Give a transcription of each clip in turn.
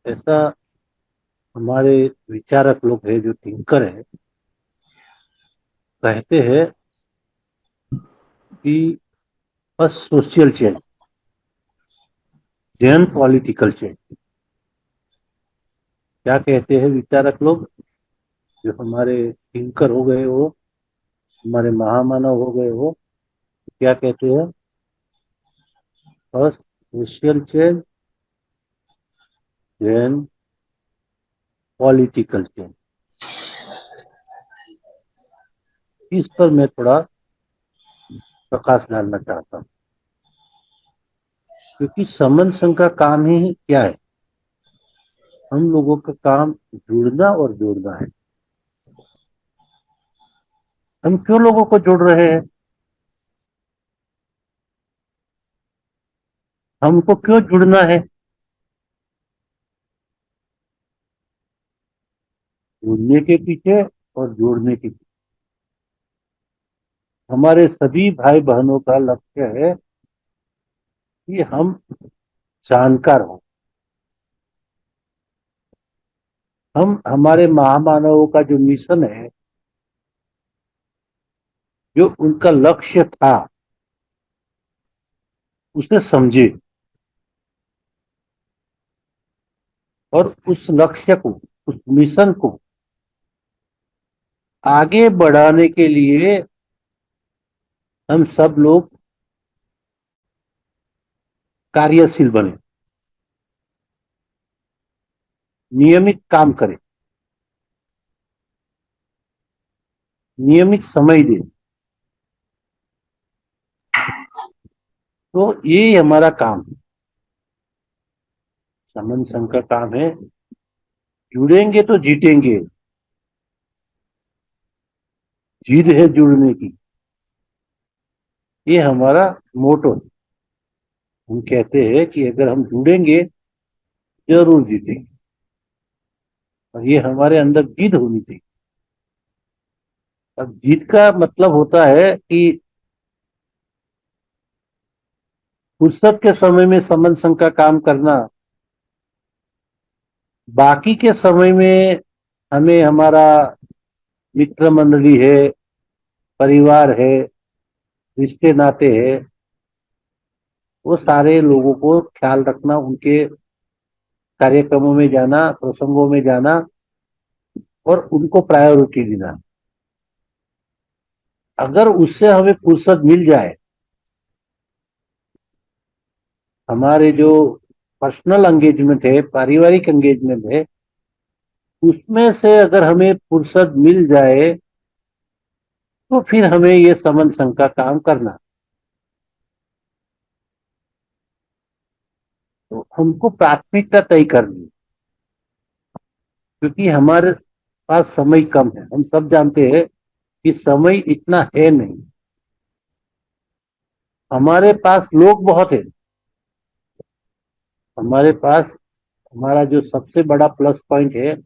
ऐसा हमारे विचारक लोग हैं जो थिंकर है, कहते हैं कि first social change then political change. क्या कहते हैं विचारक लोग, जो हमारे थिंकर हो गए वो, हमारे महामानव हो गए वो, क्या कहते हैं? First social change then political change. इस पर मैं थोड़ा प्रकाश डालना चाहता हूँ, क्योंकि समन संघ का काम ही क्या है? हम लोगों का काम जुड़ना और जोड़ना है। हम क्यों लोगों को जोड़ रहे हैं? हमको क्यों जुड़ना है? जुड़ने के पीछे और जोड़ने के पीछे हमारे सभी भाई बहनों का लक्ष्य है कि हम जानकार हों। हम हमारे महामानवों का जो मिशन है, जो उनका लक्ष्य था, उसे समझे और उस लक्ष्य को, उस मिशन को आगे बढ़ाने के लिए हम सब लोग कार्यशील बने, नियमित काम करें, नियमित समय दें। तो ये हमारा काम है, समन संघ का काम है। जुड़ेंगे तो जीतेंगे, जिद है जुड़ने की, ये हमारा मोटो है। हम कहते हैं कि अगर हम जुड़ेंगे जरूर जीतेंगे, और ये हमारे अंदर जिद होनी चाहिए। अब जिद का मतलब होता है कि फुर्सत के समय में समन संघ का काम करना, बाकी के समय में हमें हमारा मित्र मंडली है, परिवार है, रिश्ते नाते हैं, वो सारे लोगों को ख्याल रखना, उनके कार्यक्रमों में जाना, प्रसंगों में जाना और उनको प्रायोरिटी देना। अगर उससे हमें फुर्सत मिल जाए, हमारे जो पर्सनल एंगेजमेंट है, पारिवारिक एंगेजमेंट है, उसमें से अगर हमें फुर्सत मिल जाए, तो फिर हमें ये समन संघ का काम करना। तो हमको प्राथमिकता तय करनी है, क्योंकि हमारे पास समय कम है। हम सब जानते हैं कि समय इतना है नहीं। हमारे पास लोग बहुत है। हमारे पास हमारा जो सबसे बड़ा प्लस पॉइंट है,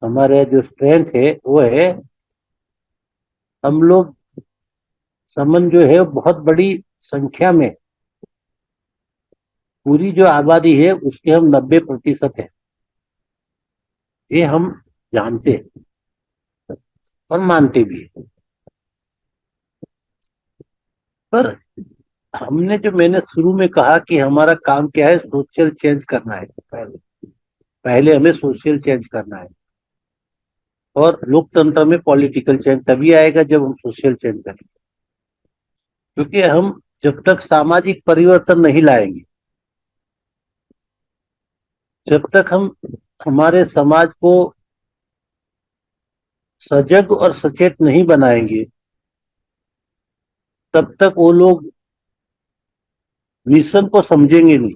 हमारे जो स्ट्रेंथ है, वो है हम लोग। समन जो है बहुत बड़ी संख्या में, पूरी जो आबादी है उसके हम 90% है। ये हम जानते हैं और मानते भी हैं। पर हमने जो, मैंने शुरू में कहा कि हमारा काम क्या है, सोशल चेंज करना है। पहले पहले हमें सोशल चेंज करना है, और लोकतंत्र में पॉलिटिकल चेंज तभी आएगा जब हम सोशल चेंज करेंगे। क्योंकि हम जब तक सामाजिक परिवर्तन नहीं लाएंगे, जब तक हम हमारे समाज को सजग और सचेत नहीं बनाएंगे, तब तक वो लोग मिशन को समझेंगे नहीं।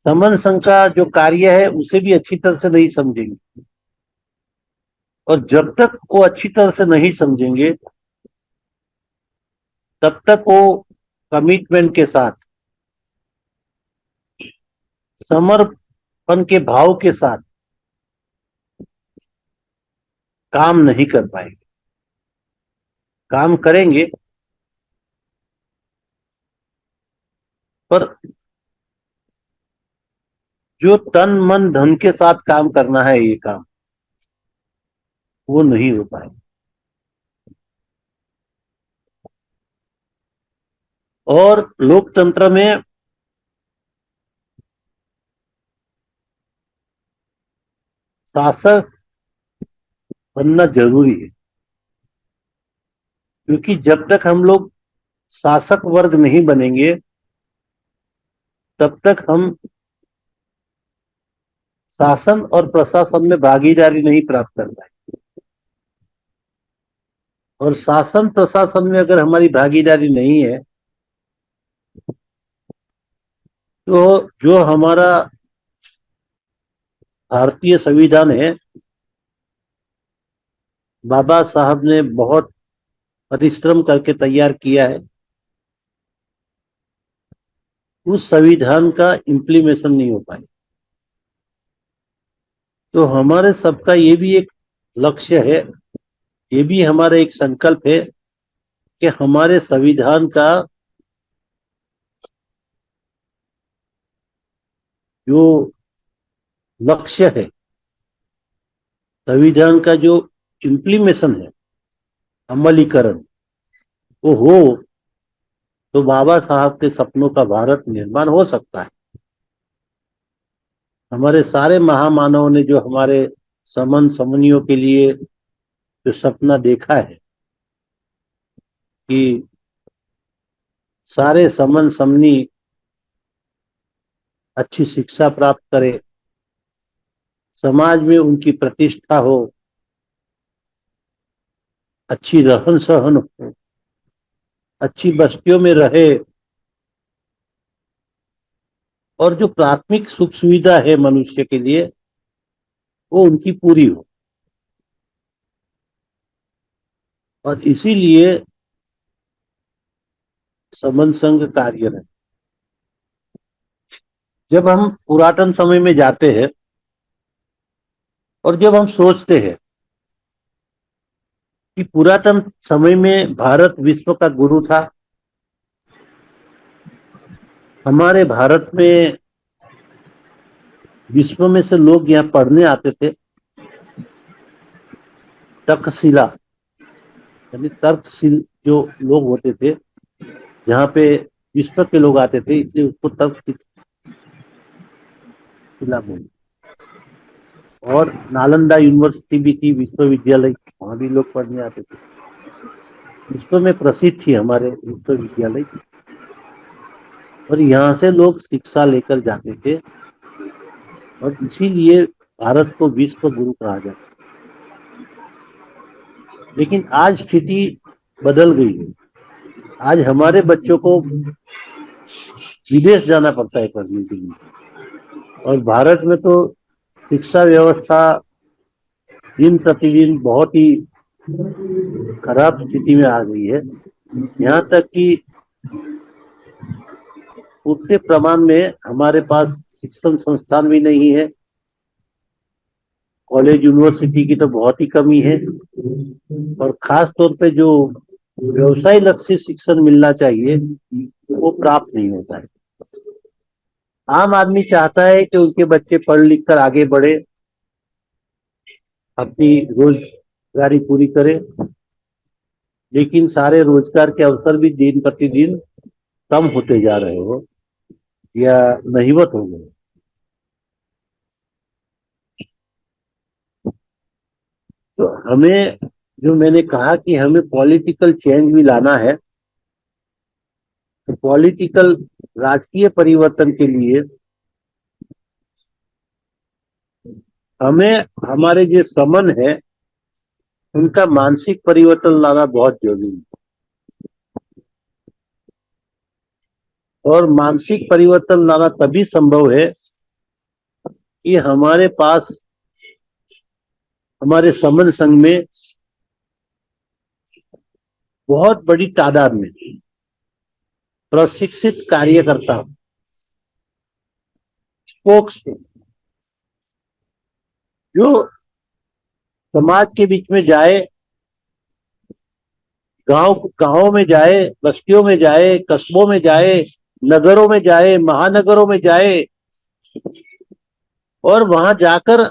समन संघ का जो कार्य है उसे भी अच्छी तरह से नहीं समझेंगे, और जब तक वो अच्छी तरह से नहीं समझेंगे, तब तक वो कमिटमेंट के साथ, समर्पण के भाव के साथ काम नहीं कर पाएंगे। काम करेंगे, पर जो तन मन धन के साथ काम करना है, ये काम वो नहीं हो पाए। और लोकतंत्र में शासक बनना जरूरी है, क्योंकि जब तक हम लोग शासक वर्ग नहीं बनेंगे तब तक हम शासन और प्रशासन में भागीदारी नहीं प्राप्त कर पाए। और शासन प्रशासन में अगर हमारी भागीदारी नहीं है तो जो हमारा भारतीय संविधान है, बाबा साहब ने बहुत परिश्रम करके तैयार किया है, उस संविधान का इम्प्लीमेशन नहीं हो पाए। तो हमारे सबका ये भी एक लक्ष्य है, ये भी हमारा एक संकल्प है कि हमारे संविधान का जो लक्ष्य है, संविधान का जो इम्प्लीमेशन है, अमलीकरण, वो हो तो बाबा साहब के सपनों का भारत निर्माण हो सकता है। हमारे सारे महामानवों ने जो हमारे समन समनियों के लिए जो सपना देखा है कि सारे समन समनी अच्छी शिक्षा प्राप्त करे, समाज में उनकी प्रतिष्ठा हो, अच्छी रहन सहन हो, अच्छी बस्तियों में रहे, और जो प्राथमिक सुख सुविधा है मनुष्य के लिए वो उनकी पूरी हो। और इसीलिए समन संघ कार्यरत। जब हम पुरातन समय में जाते हैं और जब हम सोचते हैं कि पुरातन समय में भारत विश्व का गुरु था, हमारे भारत में विश्व में से लोग यहाँ पढ़ने आते थे, तक्षशिला यानी तर्कशील जो लोग होते थे, जहाँ पे विश्व के लोग आते थे, इसलिए उसको तर्कशिला बोले। और नालंदा यूनिवर्सिटी भी थी, विश्वविद्यालय, वहां भी लोग पढ़ने आते थे। विश्व में प्रसिद्ध थी हमारे विश्वविद्यालय, और यहाँ से लोग शिक्षा लेकर जाते थे, और इसीलिए भारत को विश्व गुरु कहा जाता है। लेकिन आज स्थिति बदल गई है। आज हमारे बच्चों को विदेश जाना पड़ता है पढ़ने के लिए, और भारत में तो शिक्षा व्यवस्था दिन प्रतिदिन बहुत ही खराब स्थिति में आ गई है। यहाँ तक कि उतने प्रमाण में हमारे पास शिक्षण संस्थान भी नहीं है, कॉलेज यूनिवर्सिटी की तो बहुत ही कमी है, और खास तौर पे जो व्यवसाय लक्ष्य शिक्षण मिलना चाहिए वो प्राप्त नहीं होता है। आम आदमी चाहता है कि उनके बच्चे पढ़ लिख कर आगे बढ़े, अपनी रोजगारी पूरी करे, लेकिन सारे रोजगार के अवसर भी दिन प्रतिदिन कम होते जा रहे हो या नहीवत हो गए। तो हमें, जो मैंने कहा कि हमें पॉलिटिकल चेंज भी लाना है, तो पॉलिटिकल राजकीय परिवर्तन के लिए हमें हमारे जो समन है उनका मानसिक परिवर्तन लाना बहुत जरूरी है। और मानसिक परिवर्तन लाना तभी संभव है कि हमारे पास, हमारे समन संघ में बहुत बड़ी तादाद में प्रशिक्षित कार्यकर्ता, स्पोक्स, जो समाज के बीच में जाए, गांव गांवों में जाए, बस्तियों में जाए, कस्बों में जाए, नगरों में जाए, महानगरों में जाए, और वहां जाकर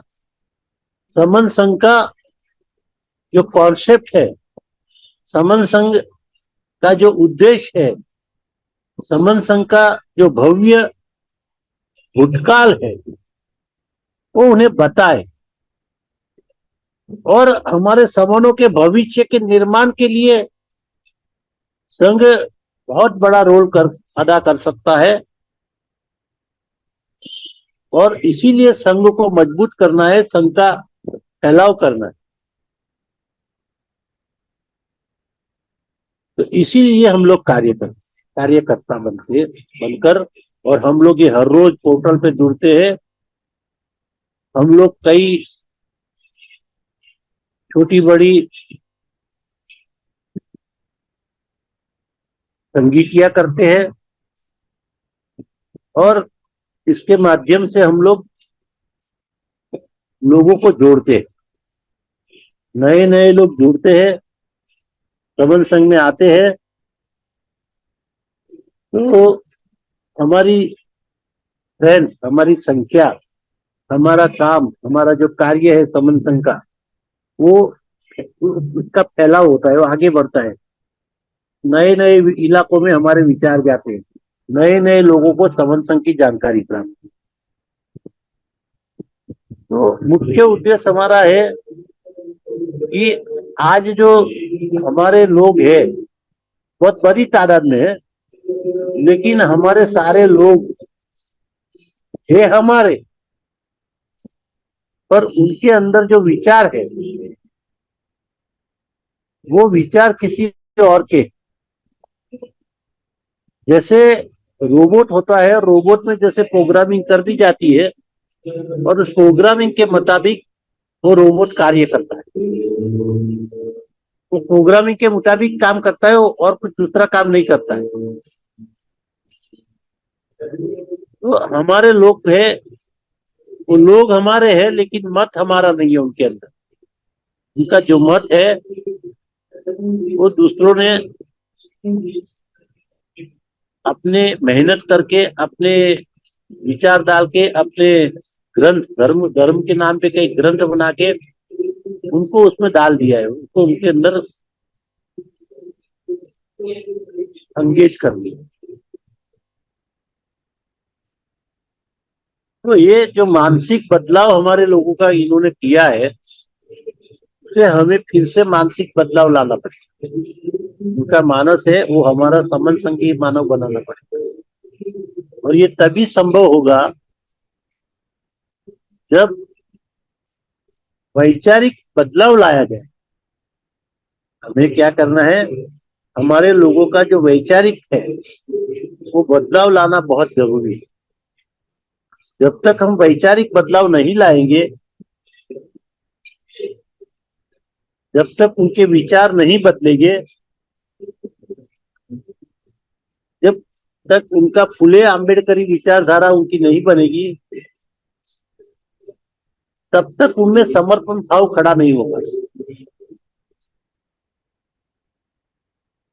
समन संघ का जो कॉन्सेप्ट है, समन संघ का जो उद्देश्य है, समन संघ का जो भव्य भूतकाल है, वो उन्हें बताए और हमारे समनों के भविष्य के निर्माण के लिए संघ बहुत बड़ा रोल अदा कर सकता है। और इसीलिए संघ को मजबूत करना है, संघ का फैलाव करना है। तो इसीलिए हम लोग कार्यकर्ता बनकर और हम लोग ये हर रोज पोर्टल पे जुड़ते हैं। हम लोग कई छोटी बड़ी संगीतियां करते हैं और इसके माध्यम से हम लोग लोगों को जोड़ते हैं। नए नए लोग जुड़ते हैं, समन संघ में आते हैं, तो हमारी फ्रेंड्स, हमारी संख्या, हमारा काम, हमारा जो कार्य है समन संघ का, वो उसका फैलाव होता है, वो आगे बढ़ता है। नए नए इलाकों में हमारे विचार जाते हैं, नए नए लोगों को समन संघ की जानकारी प्राप्त। तो मुख्य उद्देश्य हमारा है कि आज जो हमारे लोग हैं बहुत बड़ी तादाद में है, लेकिन हमारे सारे लोग है हमारे, पर उनके अंदर जो विचार है वो विचार किसी और के। जैसे रोबोट होता है, रोबोट में जैसे प्रोग्रामिंग कर दी जाती है और उस प्रोग्रामिंग के मुताबिक वो रोबोट कार्य करता है, वो प्रोग्रामिंग के मुताबिक काम करता है और कुछ दूसरा काम नहीं करता है। तो हमारे लोग है, वो लोग हमारे हैं, लेकिन मत हमारा नहीं है उनके अंदर। उनका जो मत है वो दूसरों ने अपने मेहनत करके, अपने विचार डाल के, अपने ग्रंथ, धर्म धर्म के नाम पे कई ग्रंथ बना के उनको उसमें डाल दिया है, उनको उनके अंदर एंगेज कर लिया। तो ये जो मानसिक बदलाव हमारे लोगों का इन्होंने किया है, उसे हमें फिर से मानसिक बदलाव लाना पड़ेगा। उनका मानस है वो हमारा समन संघीय मानव बनाना पड़ेगा, और ये तभी संभव होगा जब वैचारिक बदलाव लाया जाए। हमें क्या करना है, हमारे लोगों का जो वैचारिक है वो बदलाव लाना बहुत जरूरी है। जब तक हम वैचारिक बदलाव नहीं लाएंगे, जब तक उनके विचार नहीं बदलेंगे, जब तक उनका फुले आंबेडकरी विचारधारा उनकी नहीं बनेगी, तब तक उनमें समर्पण भाव खड़ा नहीं होगा,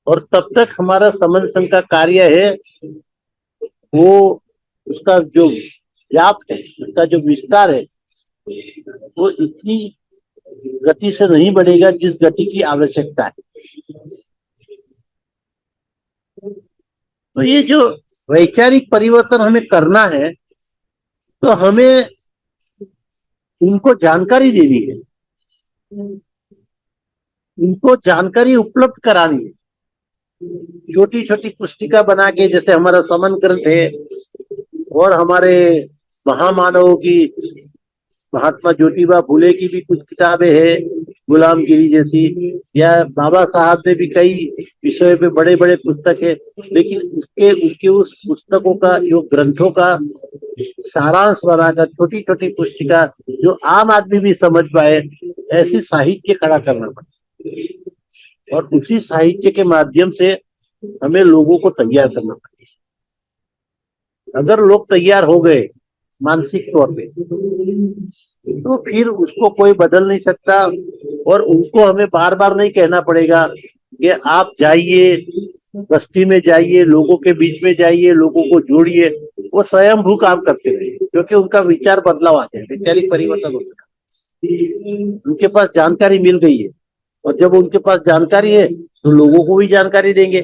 और तब तक हमारा समन संघ का कार्य है वो, उसका जो व्याप है, उसका जो विस्तार है, वो इतनी गति से नहीं बढ़ेगा जिस गति की आवश्यकता है। तो ये जो वैचारिक परिवर्तन हमें करना है, तो हमें उनको जानकारी देनी है, उनको जानकारी उपलब्ध करानी है। छोटी छोटी पुस्तिका बना के, जैसे हमारा समन ग्रंथ है और हमारे महामानवों की, महात्मा ज्योतिबा फुले की भी कुछ किताबें हैं, गुलामगिरी जैसी, या बाबा साहब ने भी कई विषयों पे बड़े बड़े पुस्तक है, लेकिन उसके उसके उस पुस्तकों का, जो ग्रंथों का सारांश बनाकर छोटी छोटी पुस्तिका जो आम आदमी भी समझ पाए, ऐसी साहित्य खड़ा करना पड़ता, और उसी साहित्य के माध्यम से हमें लोगों को तैयार करना पड़ेगा। अगर लोग तैयार हो गए मानसिक तौर पे, तो फिर उसको कोई बदल नहीं सकता, और उनको हमें बार बार नहीं कहना पड़ेगा कि आप जाइए, बस्ती में जाइए, लोगों के बीच में जाइए, लोगों को जोड़िए। वो स्वयंभू काम करते रहे, क्योंकि उनका विचार बदलाव आ गया, वैचारिक परिवर्तन हो गया, उनके पास जानकारी मिल गई है। और जब उनके पास जानकारी है तो लोगों को भी जानकारी देंगे,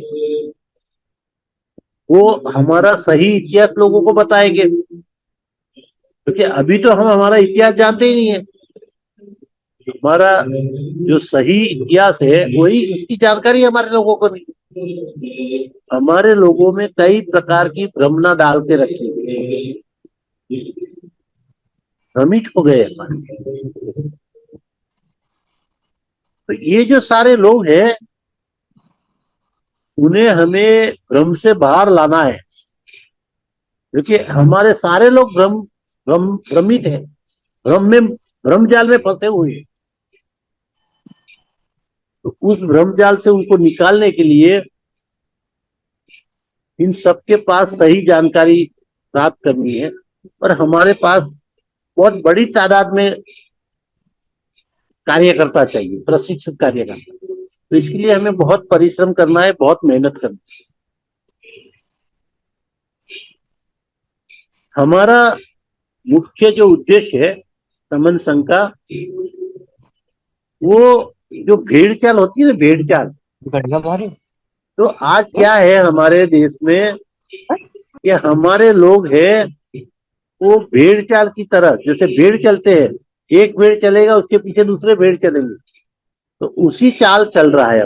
वो हमारा सही इतिहास लोगों को बताएंगे, क्योंकि अभी तो हम हमारा इतिहास जानते ही नहीं है। हमारा जो सही इतिहास है वही, उसकी जानकारी हमारे लोगों को नहीं। हमारे लोगों में कई प्रकार की भ्रमणा डाल के रखी है, भ्रमित हो गए हमारे। तो ये जो सारे लोग हैं, उन्हें हमें भ्रम से बाहर लाना है, क्योंकि हमारे सारे लोग भ्रम भ्रम भ्रमित है, भ्रम में, भ्रम जाल में फंसे हुए हैं। तो उस भ्रम जाल से उनको निकालने के लिए इन सबके पास सही जानकारी प्राप्त करनी है, और हमारे पास बहुत बड़ी तादाद में कार्यकर्ता चाहिए, प्रशिक्षित कार्यकर्ता। तो इसके लिए हमें बहुत परिश्रम करना है, बहुत मेहनत करना है। हमारा मुख्य जो उद्देश्य है समन संघ का, वो जो भेड़ चाल होती है ना, भेड़ चाल, तो आज क्या है हमारे देश में कि हमारे लोग हैं वो भेड़ चाल की तरह, जैसे भेड़ चलते हैं, एक भेड़ चलेगा उसके पीछे दूसरे भेड़ चलेंगे, तो उसी चाल चल रहा है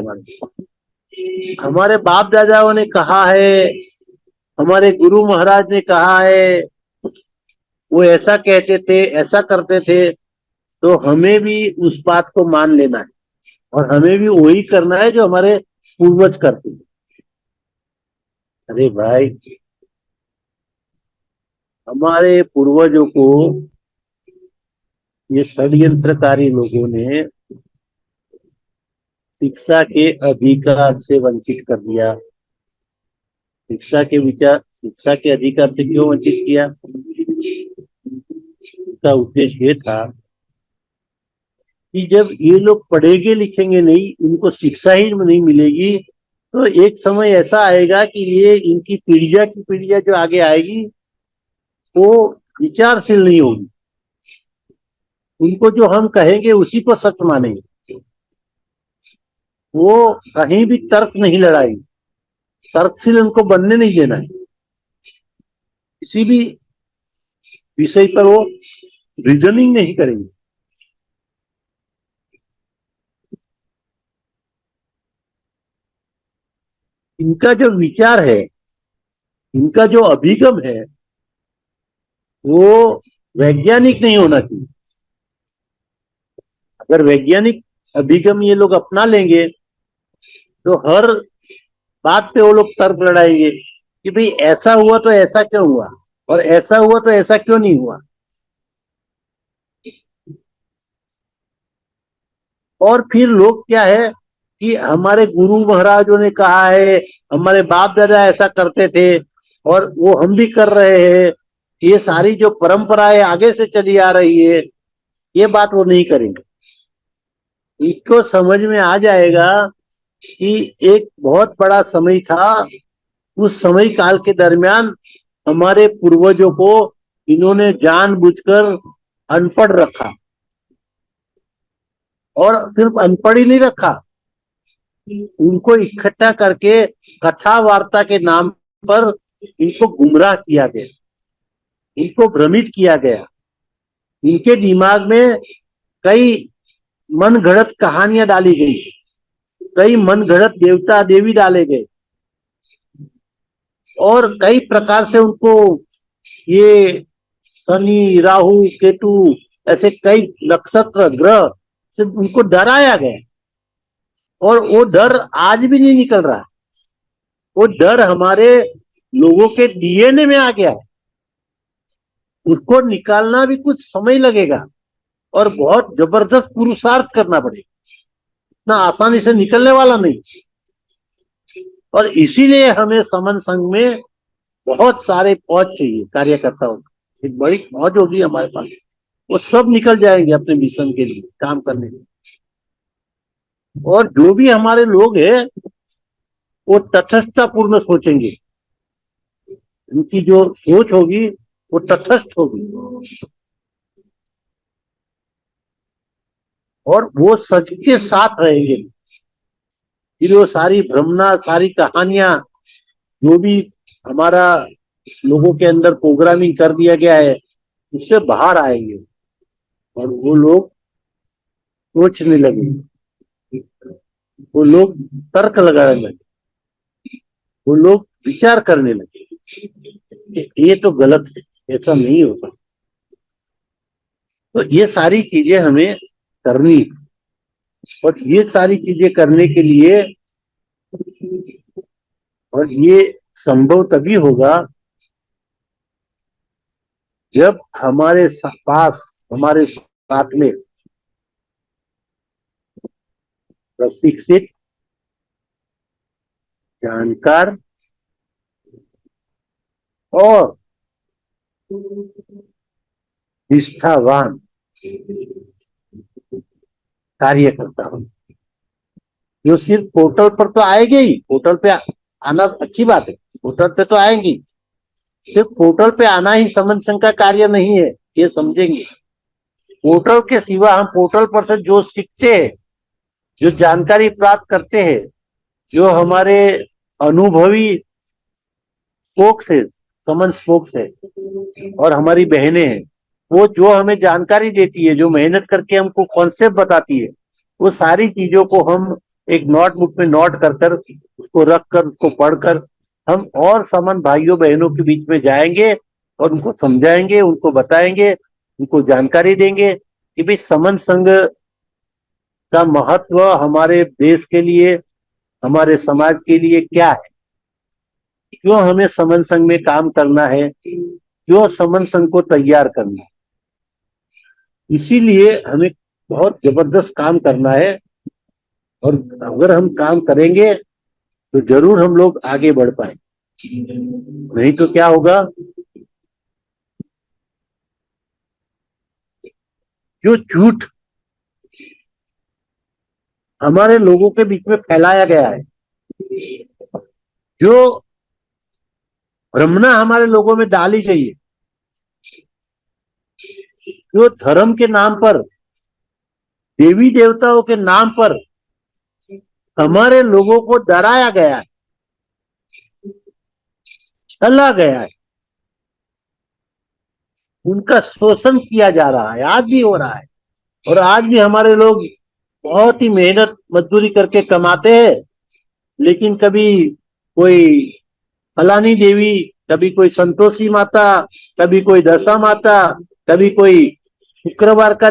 हमारे बाप दादाओं ने कहा है, हमारे गुरु महाराज ने कहा है, वो ऐसा कहते थे, ऐसा करते थे, तो हमें भी उस बात को मान लेना है, और हमें भी वही करना है जो हमारे पूर्वज करते थे। अरे भाई, हमारे पूर्वजों को ये षड्यंत्रकारी लोगों ने शिक्षा के अधिकार से वंचित कर दिया। शिक्षा के अधिकार से क्यों वंचित किया? उसका उद्देश्य ये था कि जब ये लोग पढ़ेंगे लिखेंगे नहीं, उनको शिक्षा ही नहीं मिलेगी, तो एक समय ऐसा आएगा कि ये इनकी पीढ़ियां की पीढ़ियां जो आगे आएगी वो विचारशील नहीं होगी, उनको जो हम कहेंगे उसी को सच मानेंगे, वो कहीं भी तर्क नहीं लड़ाएंगे, तर्कशील उनको बनने नहीं देना है। किसी भी विषय पर वो रीजनिंग नहीं करेंगे। इनका जो विचार है, इनका जो अभिगम है, वो वैज्ञानिक नहीं होना चाहिए। अगर वैज्ञानिक अभिगम ये लोग अपना लेंगे तो हर बात पे वो लोग तर्क लड़ाएंगे कि भाई ऐसा हुआ तो ऐसा क्यों हुआ, और ऐसा हुआ तो ऐसा क्यों नहीं हुआ। और फिर लोग क्या है कि हमारे गुरु महाराजों ने कहा है, हमारे बाप दादा ऐसा करते थे और वो हम भी कर रहे हैं, ये सारी जो परंपराएं आगे से चली आ रही है, ये बात वो नहीं करेंगे। इसको समझ में आ जाएगा कि एक बहुत बड़ा समय था, उस समय काल के दरमियान हमारे पूर्वजों को इन्होंने जानबूझकर अनपढ़ रखा, और सिर्फ अनपढ़ ही नहीं रखा, उनको इकट्ठा करके कथा वार्ता के नाम पर इनको गुमराह किया गया, इनको भ्रमित किया गया। इनके दिमाग में कई मन गढ़ंत कहानियां डाली गई, कई मन गढ़ंत देवता देवी डाले गए, और कई प्रकार से उनको ये शनि राहु केतु ऐसे कई नक्षत्र ग्रह से उनको डराया गया, और वो डर आज भी नहीं निकल रहा। वो डर हमारे लोगों के डीएनए में आ गया है, उसको निकालना भी कुछ समय लगेगा और बहुत जबरदस्त पुरुषार्थ करना पड़ेगा, इतना आसानी से निकलने वाला नहीं। और इसीलिए हमें समन संघ में बहुत सारे फौज चाहिए, कार्यकर्ताओं की एक बड़ी फौज होगी हमारे पास, वो सब निकल जाएंगे अपने मिशन के लिए काम करने के लिए। और जो भी हमारे लोग हैं वो तटस्थता पूर्ण सोचेंगे, उनकी जो सोच होगी वो तटस्थ होगी और वो सच के साथ रहेंगे। फिर वो सारी भ्रमना, सारी कहानियां, जो भी हमारा लोगों के अंदर प्रोग्रामिंग कर दिया गया है, उससे बाहर आएंगे और वो लोग सोचने लगेंगे, वो लोग तर्क लगाने लगे, वो लोग विचार करने लगे कि ये तो गलत है, ऐसा नहीं होता। तो ये सारी चीजें हमें करनी है और ये सारी चीजें करने के लिए और ये संभव तभी होगा जब हमारे पास, हमारे साथ में प्रशिक्षित, जानकार और निष्ठावान कार्यकर्ता हो। जो सिर्फ पोर्टल पर तो आएंगे ही, पोर्टल पे आना अच्छी बात है, पोर्टल पे तो आएंगी, सिर्फ पोर्टल पे आना ही समन संघ का कार्य नहीं है, ये समझेंगे। पोर्टल के सिवा हम पोर्टल पर से जो सीखते हैं, जो जानकारी प्राप्त करते हैं, जो हमारे अनुभवी स्पोक्स है, कॉमन स्पोक्स है और हमारी बहनें हैं, वो जो हमें जानकारी देती है, जो मेहनत करके हमको कॉन्सेप्ट बताती है, वो सारी चीजों को हम एक नोटबुक में नोट कर कर, उसको रख कर, उसको पढ़कर हम और समन भाइयों बहनों के बीच में जाएंगे और उनको समझाएंगे, उनको बताएंगे, उनको जानकारी देंगे कि भाई समन संघ का महत्व हमारे देश के लिए, हमारे समाज के लिए क्या है, क्यों हमें समन संघ में काम करना है, क्यों समन संघ को तैयार करना है। इसीलिए हमें बहुत जबरदस्त काम करना है और अगर हम काम करेंगे तो जरूर हम लोग आगे बढ़ पाए। नहीं तो क्या होगा, जो झूठ हमारे लोगों के बीच में फैलाया गया है, जो भ्रमना हमारे लोगों में डाली गई है, जो धर्म के नाम पर, देवी देवताओं के नाम पर हमारे लोगों को डराया गया है, छला गया है, उनका शोषण किया जा रहा है, आज भी हो रहा है। और आज भी हमारे लोग बहुत ही मेहनत मजदूरी करके कमाते हैं, लेकिन कभी कोई फलानी देवी, कभी कोई संतोषी माता, कभी कोई दशा माता, कभी कोई शुक्रवार का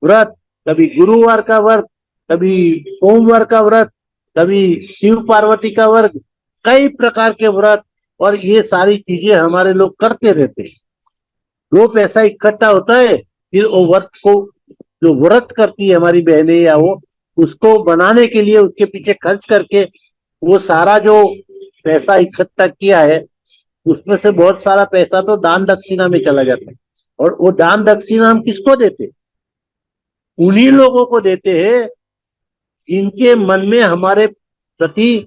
व्रत, कभी गुरुवार का व्रत, कभी सोमवार का व्रत, कभी शिव पार्वती का व्रत, कई प्रकार के व्रत, और ये सारी चीजें हमारे लोग करते रहते हैं। जो पैसा इकट्ठा होता है, फिर वो व्रत को, जो व्रत करती है हमारी बहनें या वो, उसको बनाने के लिए उसके पीछे खर्च करके वो सारा जो पैसा इकट्ठा किया है, उसमें से बहुत सारा पैसा तो दान दक्षिणा में चला जाता है। और वो दान दक्षिणा हम किसको देते, उन्हीं लोगों को देते हैं जिनके मन में हमारे प्रति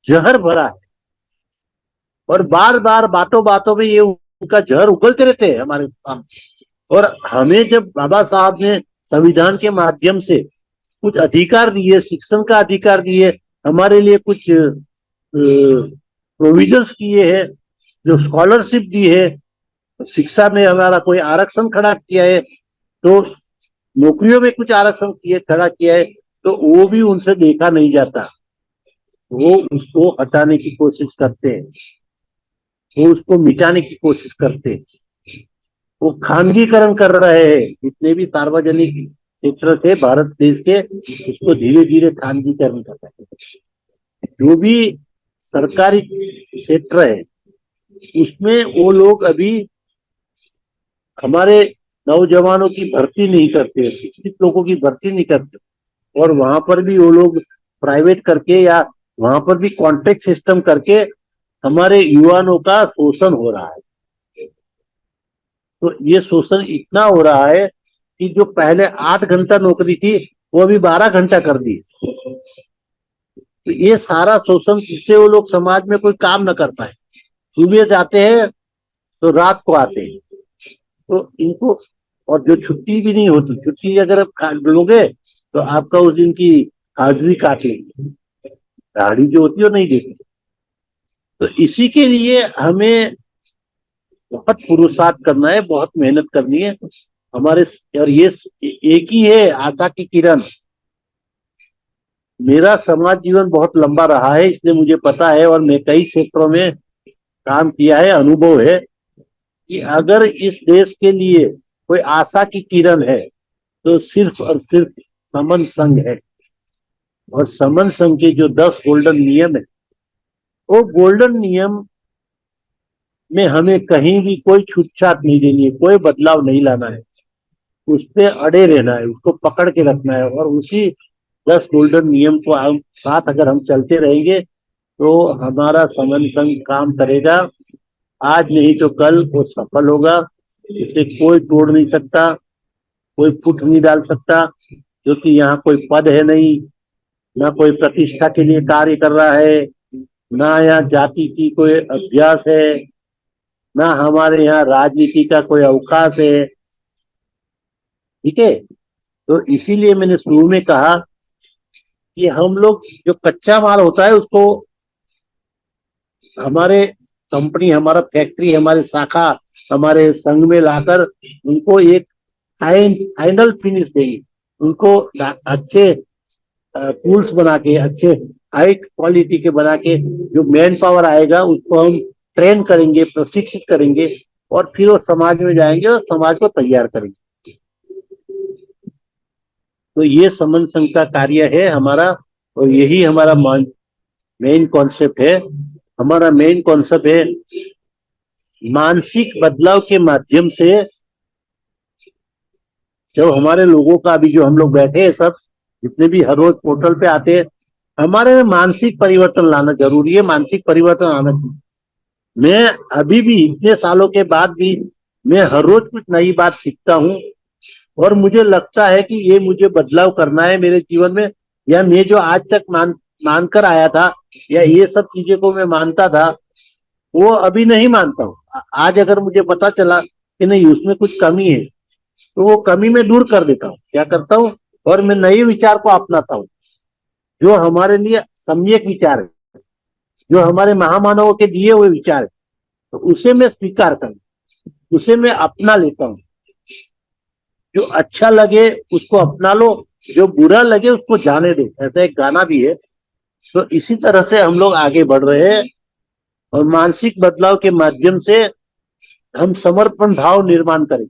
जहर भरा है और बार बार बातों बातों में ये उनका जहर उगलते रहते हैं हमारे सामने। और हमें जब बाबा साहब ने संविधान के माध्यम से कुछ अधिकार दिए, शिक्षण का अधिकार दिए, हमारे लिए कुछ प्रोविजंस किए हैं, जो स्कॉलरशिप दी है, शिक्षा में हमारा कोई आरक्षण खड़ा किया है, तो नौकरियों में कुछ आरक्षण किए खड़ा किया है, तो वो भी उनसे देखा नहीं जाता। वो उसको हटाने की कोशिश करते हैं, वो उसको मिटाने की कोशिश करते हैं, वो खानगीकरण कर रहे हैं। जितने भी सार्वजनिक क्षेत्र थे भारत देश के, उसको धीरे धीरे खानगीकरण कर रहे हैं। जो भी सरकारी क्षेत्र है उसमें वो लोग अभी हमारे नौजवानों की भर्ती नहीं करते, शिक्षित लोगों की भर्ती नहीं करते, और वहां पर भी वो लोग प्राइवेट करके या वहां पर भी कॉन्ट्रैक्ट सिस्टम करके हमारे युवाओं का शोषण हो रहा है। तो ये शोषण इतना हो रहा है कि जो पहले 8 घंटा नौकरी थी वो अभी 12 घंटा कर दी। तो ये सारा शोषण, जिससे वो लोग समाज में कोई काम न कर पाए, सुबह जाते हैं तो रात को आते हैं। तो इनको, और जो छुट्टी भी नहीं होती, छुट्टी अगर आप लोगे तो आपका उस दिन की हाजिरी काट लेंगे, गाड़ी जो होती है वो नहीं देती। तो इसी के लिए हमें बहुत पुरुषार्थ करना है, बहुत मेहनत करनी है हमारे। और ये एक ही है आशा की किरण। मेरा समाज जीवन बहुत लंबा रहा है, इसलिए मुझे पता है, और मैं कई क्षेत्रों में काम किया है, अनुभव है कि अगर इस देश के लिए कोई आशा की किरण है तो सिर्फ और सिर्फ समन संघ है। और समन संघ के जो 10 गोल्डन नियम है, वो गोल्डन नियम में हमें कहीं भी कोई छूटछाट नहीं देनी है, कोई बदलाव नहीं लाना है, उस पे अड़े रहना है, उसको पकड़ के रखना है। और उसी 10 गोल्डन नियम को हम साथ अगर हम चलते रहेंगे तो हमारा समन संघ काम करेगा। आज नहीं तो कल वो सफल होगा, इसे कोई तोड़ नहीं सकता, कोई फुट नहीं डाल सकता, क्योंकि यहाँ कोई पद है नहीं, ना कोई प्रतिष्ठा के लिए कार्य कर रहा है, ना यहाँ जाति की कोई अभ्यास है, ना हमारे यहाँ राजनीति का कोई अवकाश है। ठीक है। तो इसीलिए मैंने शुरू में कहा कि हम लोग जो कच्चा माल होता है उसको हमारे कंपनी, हमारा फैक्ट्री, हमारे शाखा, हमारे संघ में लाकर उनको एक फाइनल फिनिश देंगे, उनको अच्छे टूल्स बना के, अच्छे हाई क्वालिटी के बना के, जो मैन पावर आएगा उसको हम ट्रेन करेंगे, प्रशिक्षित करेंगे, और फिर वो समाज में जाएंगे और समाज को तैयार करेंगे। तो ये समन संघ का कार्य है हमारा, और यही हमारा मेन कॉन्सेप्ट है। हमारा मेन कॉन्सेप्ट है मानसिक बदलाव के माध्यम से। जब हमारे लोगों का, अभी जो हम लोग बैठे हैं सब, जितने भी हर रोज पोर्टल पे आते हैं, हमारे में मानसिक परिवर्तन लाना जरूरी है, मानसिक परिवर्तन आना चाहिए। मैं अभी भी इतने सालों के बाद भी मैं हर रोज कुछ नई बात सीखता हूँ, और मुझे लगता है कि ये मुझे बदलाव करना है मेरे जीवन में, या मैं जो आज तक मानकर आया था, या ये सब चीजें को मैं मानता था, वो अभी नहीं मानता हूँ। आज अगर मुझे पता चला कि नहीं उसमें कुछ कमी है, तो वो कमी मैं दूर कर देता हूँ, क्या करता हूँ, और मैं नए विचार को अपनाता हूँ, जो हमारे लिए सम्यक विचार है, जो हमारे महामानवों के दिए हुए विचार है, तो उसे मैं स्वीकार कर, उसे मैं अपना लेता हूँ। जो अच्छा लगे उसको अपना लो, जो बुरा लगे उसको जाने दो, ऐसा एक गाना भी है। तो इसी तरह से हम लोग आगे बढ़ रहे हैं, और मानसिक बदलाव के माध्यम से हम समर्पण भाव निर्माण करेंगे,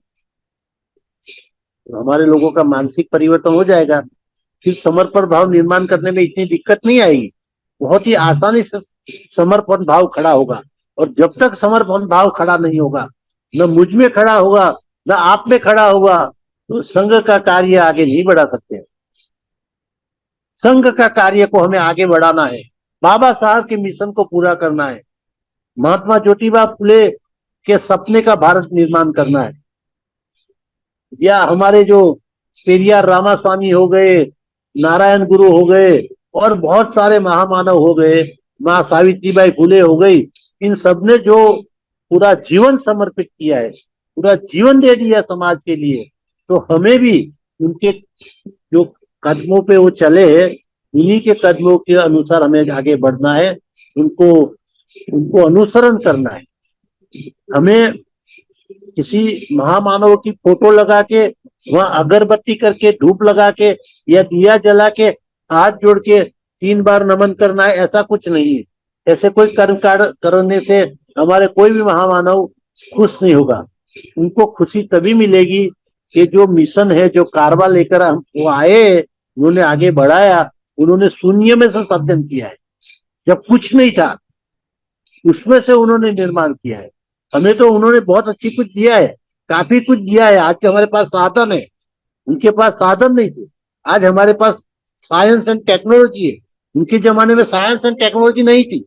तो हमारे लोगों का मानसिक परिवर्तन हो जाएगा। फिर समर्पण भाव निर्माण करने में इतनी दिक्कत नहीं आएगी, बहुत ही आसानी से समर्पण भाव खड़ा होगा। और जब तक समर्पण भाव खड़ा नहीं होगा, न मुझ में खड़ा होगा, न आप में खड़ा होगा, तो संघ का कार्य आगे नहीं बढ़ा सकते। संघ का कार्य को हमें आगे बढ़ाना है, बाबा साहब के मिशन को पूरा करना है, महात्मा ज्योतिबा फुले के सपने का भारत निर्माण करना है, या हमारे जो पेरियार रामास्वामी हो गए, नारायण गुरु हो गए, और बहुत सारे महामानव हो गए, माँ सावित्रीबाई फुले हो गई, इन सब ने जो पूरा जीवन समर्पित किया है, पूरा जीवन दे दिया समाज के लिए, तो हमें भी उनके जो कदमों पे वो चले हैं, उन्हीं के कदमों के अनुसार हमें आगे बढ़ना है, उनको उनको अनुसरण करना है। हमें किसी महामानव की फोटो लगा के, वहां अगरबत्ती करके, धूप लगा के, या दिया जला के, हाथ जोड़ के 3 बार नमन करना है, ऐसा कुछ नहीं है। ऐसे कोई कर्म करने से हमारे कोई भी महामानव खुश नहीं होगा। उनको खुशी तभी मिलेगी कि जो मिशन है, जो कारवा लेकर हम वो आए, उन्होंने आगे बढ़ाया, उन्होंने शून्य में से सृजन किया है, जब कुछ नहीं था उसमें से उन्होंने निर्माण किया है। हमें तो उन्होंने बहुत अच्छी कुछ दिया है, काफी कुछ दिया है। आज के हमारे पास साधन है, उनके पास साधन नहीं थे। आज हमारे पास साइंस एंड टेक्नोलॉजी है, उनके जमाने में साइंस एंड टेक्नोलॉजी नहीं थी,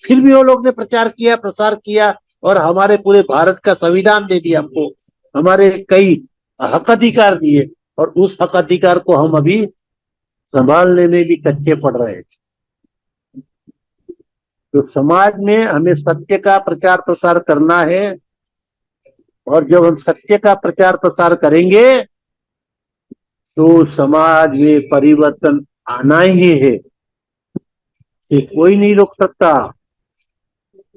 फिर भी वो लोग ने प्रचार किया, प्रसार किया, और हमारे पूरे भारत का संविधान दे दिया हमको, हमारे कई हक अधिकार दिए, और उस हक अधिकार को हम अभी संभालने में भी कच्चे पड़ रहे हैं। तो समाज में हमें सत्य का प्रचार प्रसार करना है, और जब हम सत्य का प्रचार प्रसार करेंगे तो समाज में परिवर्तन आना ही है, ये कोई नहीं रोक सकता।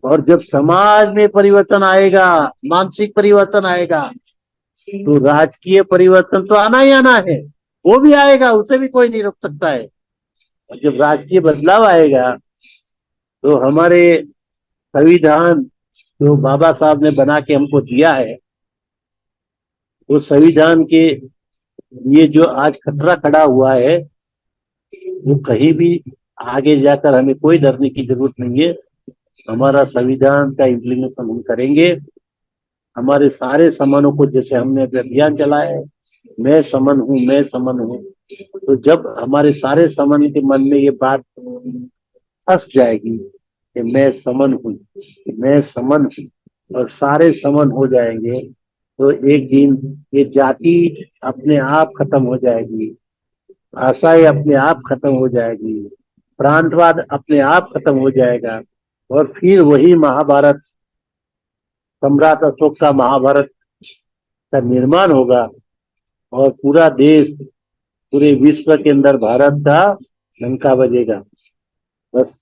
और जब समाज में परिवर्तन आएगा, मानसिक परिवर्तन आएगा, तो राजकीय परिवर्तन तो आना ही आना है, वो भी आएगा, उसे भी कोई नहीं रोक सकता है। और जब राजकीय बदलाव आएगा तो हमारे संविधान जो बाबा साहब ने बना के हमको दिया है, वो संविधान के ये जो आज खतरा खड़ा हुआ है, वो कहीं भी आगे जाकर हमें कोई डरने की जरूरत नहीं है। हमारा संविधान का इम्प्लीमेंटेशन हम करेंगे। हमारे सारे समनों को, जैसे हमने अभियान चलाया है, मैं समन हूँ, मैं समन हूँ, तो जब हमारे सारे समन के मन में ये बात फंस जाएगी कि मैं समन हूँ, मैं समन हूँ, और सारे समन हो जाएंगे, तो एक दिन ये जाति अपने आप खत्म हो जाएगी, भाषाएं अपने आप खत्म हो जाएगी, प्रांतवाद अपने आप खत्म हो जाएगा, और फिर वही महाभारत, सम्राट अशोक का महाभारत का निर्माण होगा, और पूरा देश, पूरे विश्व के अंदर भारत का डंका बजेगा। बस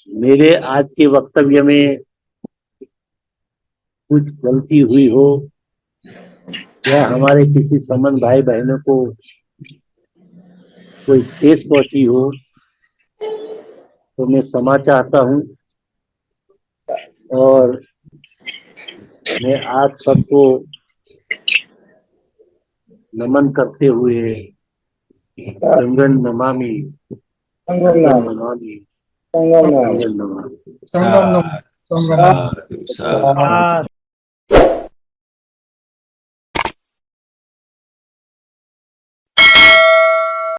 मेरे आज के वक्तव्य में कुछ गलती हुई हो, या हमारे किसी समन भाई बहनों को कोई ठेस पहुंची हो, तो मैं क्षमा चाहता हूं। और मैं आप सबको नमन करते हुए संगन नमामि, संगन नमामि, संगम संगन नमामि। संगम साधु साधु।